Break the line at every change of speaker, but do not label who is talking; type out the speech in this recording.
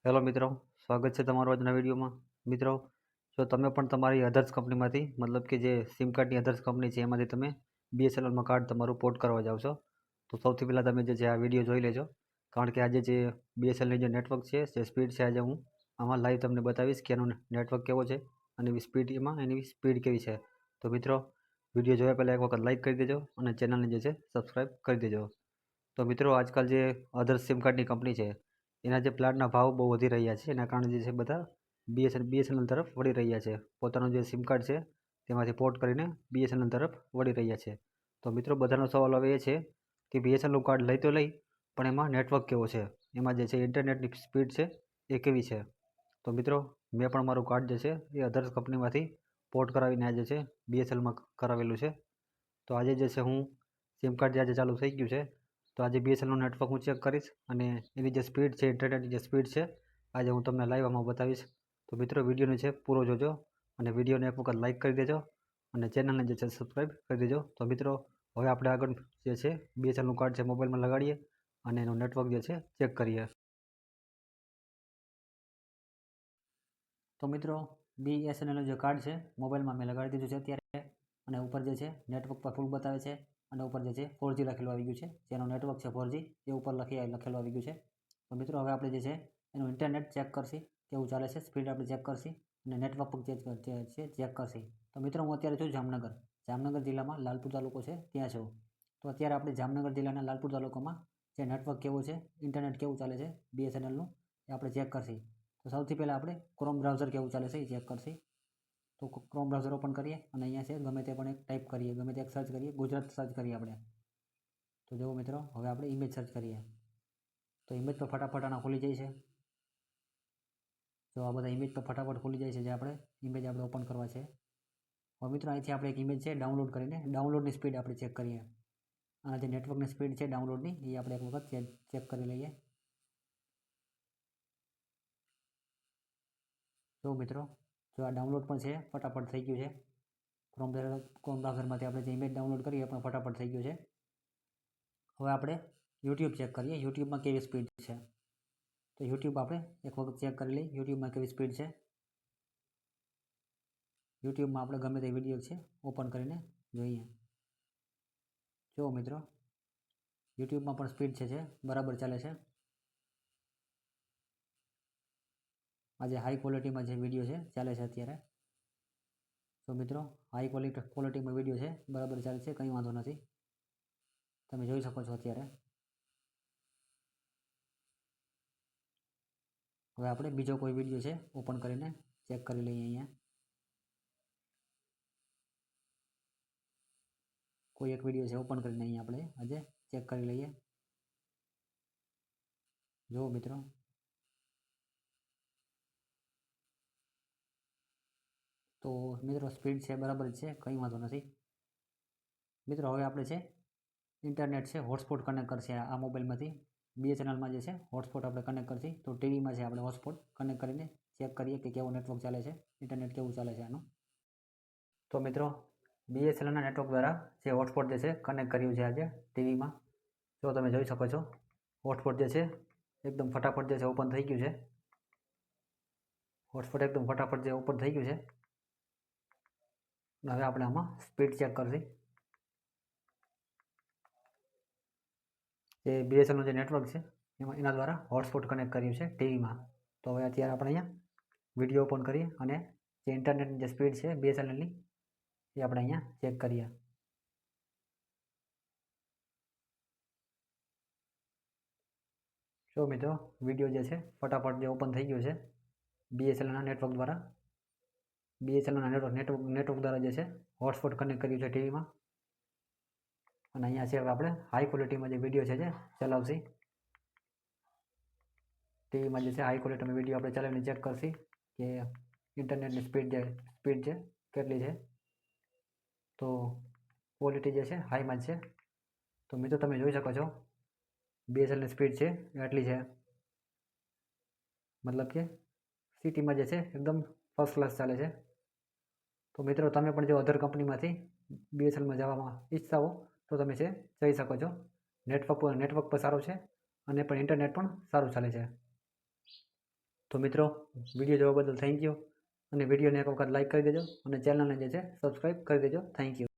Hello મિત્રો, સ્વાગત છે તમારું આજના વિડીયોમાં. મિત્રો, જો તમે પણ તમારી અધર્સ કંપનીમાંથી મતલબ કે જે સિમ કાર્ડની અધર્સ કંપની છે એમાંથી તમે બીએસએનએલમાં કાર્ડ તમારું પોર્ટ કરવા જાઓ છો, તો સૌથી પહેલાં તમે જે છે આ વિડીયો જોઈ લેજો. કારણ કે આજે જે બીએસએનએલની જે નેટવર્ક છે જે સ્પીડ છે આજે હું આમાં લાઈવ તમને બતાવીશ કે એનો નેટવર્ક કેવો છે અને એની સ્પીડ કેવી છે. તો મિત્રો, વિડીયો જોયા પહેલાં એક વખત લાઈક કરી દેજો અને ચેનલને જે છે સબસ્ક્રાઈબ કરી દેજો. તો મિત્રો, આજકાલ જે અધર્સ સિમ કાર્ડની કંપની છે એના જે પ્લાનના ભાવ બહુ વધી રહ્યા છે. એના કારણે જે છે બધા બીએસએનએલ તરફ વળી રહ્યા છે. પોતાનું જે સિમ કાર્ડ છે તેમાંથી પોર્ટ કરીને બીએસએનએલ તરફ વળી રહ્યા છે. તો મિત્રો, બધાનો સવાલ હવે એ છે કે બીએસએનએલનું કાર્ડ લઈ તો લઈ, પણ એમાં નેટવર્ક કેવો છે, એમાં જે છે ઇન્ટરનેટની સ્પીડ છે એ કેવી છે. તો મિત્રો, મેં પણ મારું કાર્ડ જે છે એ અધર્સ કંપનીમાંથી પોર્ટ કરાવીને આજે છે બીએસએનએલમાં કરાવેલું છે. તો આજે જે છે હું સિમ કાર્ડ જે આજે ચાલુ થઈ ગયું છે, તો આજે બીએસએનએલનું નેટવર્ક હું ચેક કરીશ અને એની જે સ્પીડ છે, ઇન્ટરનેટની જે સ્પીડ છે, આજે હું તમને લાઈવ આમાં બતાવીશ. તો મિત્રો, વિડીયોને છે પૂરો જોજો અને વિડીયોને એક વખત લાઈક કરી દેજો અને ચેનલને જે છે સબસ્ક્રાઈબ કરી દેજો. તો મિત્રો, હવે આપણે આગળ જે છે બીએસએનએલનું કાર્ડ છે મોબાઈલમાં લગાડીએ અને એનું નેટવર્ક જે છે ચેક કરીએ. તો મિત્રો, બીએસએનએલનું જે કાર્ડ છે મોબાઈલમાં મેં લગાડી દીધું છે અત્યારે, અને ઉપર જે છે નેટવર્ક પર ફૂલ બતાવે છે અને ઉપર જે છે 4G લખેલું આવી ગયું છે. જેનું નેટવર્ક છે 4G એ ઉપર લખેલું આવી ગયું છે. તો મિત્રો, હવે આપણે જે છે એનું ઇન્ટરનેટ ચેક કરશી, કેવું ચાલે છે, સ્પીડ આપણે ચેક કરશી અને નેટવર્ક પર ચેક કરશી. તો મિત્રો, હું અત્યારે છું જામનગર જિલ્લામાં લાલપુર તાલુકો છે ત્યાં છું. તો અત્યારે આપણે જામનગર જિલ્લાના લાલપુર તાલુકામાં જે નેટવર્ક કેવું છે, ઇન્ટરનેટ કેવું ચાલે છે બીએસએનએલનું એ આપણે ચેક કરશી. તો સૌથી પહેલાં આપણે ક્રોમ બ્રાઉઝર કેવું ચાલે છે એ ચેક કરશી. તો ક્રોમ બ્રાઉઝર ઓપન કરીએ અને અહીંયા છે ગમે તે પણ એક ટાઈપ કરીએ, ગમે તે એક સર્ચ કરીએ, ગુજરાત સર્ચ કરીએ આપણે. તો જુઓ મિત્રો, હવે આપણે ઇમેજ સર્ચ કરીએ તો ઇમેજ પર ફટાફટ આના ખુલી જાય છે. જો આ બધા ઇમેજ પર ફટાફટ ખુલી જાય છે જે આપણે ઇમેજ આપણે ઓપન કરવા છે. હવે મિત્રો, અહીંથી આપણે એક ઇમેજ છે ડાઉનલોડ કરીને ડાઉનલોડની સ્પીડ આપણે ચેક કરીએ. અને જે નેટવર્કની સ્પીડ છે ડાઉનલોડની એ આપણે એક વખત ચેક કરી લઈએ. જો મિત્રો, જો આ ડાઉનલોડ પણ છે ફટાફટ થઈ ગયું છે. ક્રોમ બ્રાઉઝરમાંથી આપણે જે ઇમેજ ડાઉનલોડ કરીએ પણ ફટાફટ થઈ ગયું છે. હવે આપણે યુટ્યુબ ચેક કરીએ, યુટ્યુબમાં કેવી સ્પીડ છે. તો યુટ્યુબ આપણે એક વખત ચેક કરી લઈએ યુટ્યુબમાં કેવી સ્પીડ છે. યુટ્યુબમાં આપણે ગમે તે વિડીયો છે ઓપન કરીને જોઈએ. જુઓ મિત્રો, યુટ્યુબમાં પણ સ્પીડ છે બરાબર ચાલે છે. આજે હાઈ ક્વોલિટીમાં જે વિડીયો છે ચાલે છે અત્યારે. તો મિત્રો, હાઈ ક્વોલિટીમાં વિડીયો છે બરાબર ચાલે છે, કંઈ વાંધો નથી. તમે જોઈ શકો છો અત્યારે. હવે આપણે બીજો કોઈ વિડીયો છે ઓપન કરીને ચેક કરી લઈએ. અહીંયા કોઈ એક વિડીયો છે ઓપન કરીને અહીંયા આપણે આજે ચેક કરી લઈએ. જુઓ મિત્રો, તો મિત્રો સ્પીડ છે બરાબર છે, કંઈ વાંધો નથી. મિત્રો, હવે આપણે છે ઇન્ટરનેટ છે હોટસ્પોટ કનેક્ટ કરશે આ મોબાઈલમાંથી. બીએસએનએલમાં જે છે હોટસ્પોટ આપણે કનેક્ટ કરશી. તો ટીવીમાં છે આપણે હોટસ્પોટ કનેક્ટ કરીને ચેક કરીએ કે કેવું નેટવર્ક ચાલે છે, ઇન્ટરનેટ કેવું ચાલે છે આનું. તો મિત્રો, બીએસએનએલના નેટવર્ક દ્વારા જે હોટસ્પોટ જે છે કનેક્ટ કર્યું છે આજે ટીવીમાં. જો તમે જોઈ શકો છો હોટસ્પોટ જે છે એકદમ ફટાફટ જે છે ઓપન થઈ ગયું છે. હોટસ્પોટ એકદમ ફટાફટ જે ઓપન થઈ ગયું છે. હવે આપણે આમાં સ્પીડ ચેક કરશી. જે બીએસએનએલનું જે નેટવર્ક છે એના દ્વારા હોટસ્પોટ કનેક્ટ કર્યું છે ટીવીમાં. તો હવે અત્યારે આપણે અહીંયા વિડીયો ઓપન કરીએ અને જે ઇન્ટરનેટની જે સ્પીડ છે બીએસએનએલની એ આપણે અહીંયા ચેક કરીએ. જો મિત્રો, વિડીયો જે છે ફટાફટ જે ઓપન થઈ ગયો છે બીએસએનએલના નેટવર્ક દ્વારા. બીએસએનએલના નેટવર્ક દ્વારા જે છે હોટસ્પોટ કનેક્ટ કર્યું છે ટીવીમાં. અને અહીંયા છે હવે આપણે હાઈ ક્વોલિટીમાં જે વિડીયો છે જે ચલાવશી. ટીવીમાં જે છે હાઈ ક્વોલિટીમાં વિડીયો આપણે ચલાવીને ચેક કરશી કે ઇન્ટરનેટની સ્પીડ છે કેટલી છે. તો ક્વોલિટી જે છે હાઈમાં જ છે. તો મિત્રો, તમે જોઈ શકો છો બીએસએનએલની સ્પીડ છે એટલી છે. મતલબ કે સિટીમાં જે છે એકદમ ફર્સ્ટ ક્લાસ ચાલે છે. તો મિત્રો, તમે પણ જો અધર કંપનીમાંથી બીએસએનએલમાં જવામાં ઈચ્છતા હો તો તમે છે જઈ શકો છો. નેટવર્ક પણ સારું છે અને પણ ઇન્ટરનેટ પણ સારું ચાલે છે. તો મિત્રો વિડીયો જોવા બદલ થેન્ક યુ, અને વિડીયોને એક વખત લાઇક કરી દેજો અને ચેનલને જે છે સબસ્ક્રાઈબ કરી દેજો. Thank you.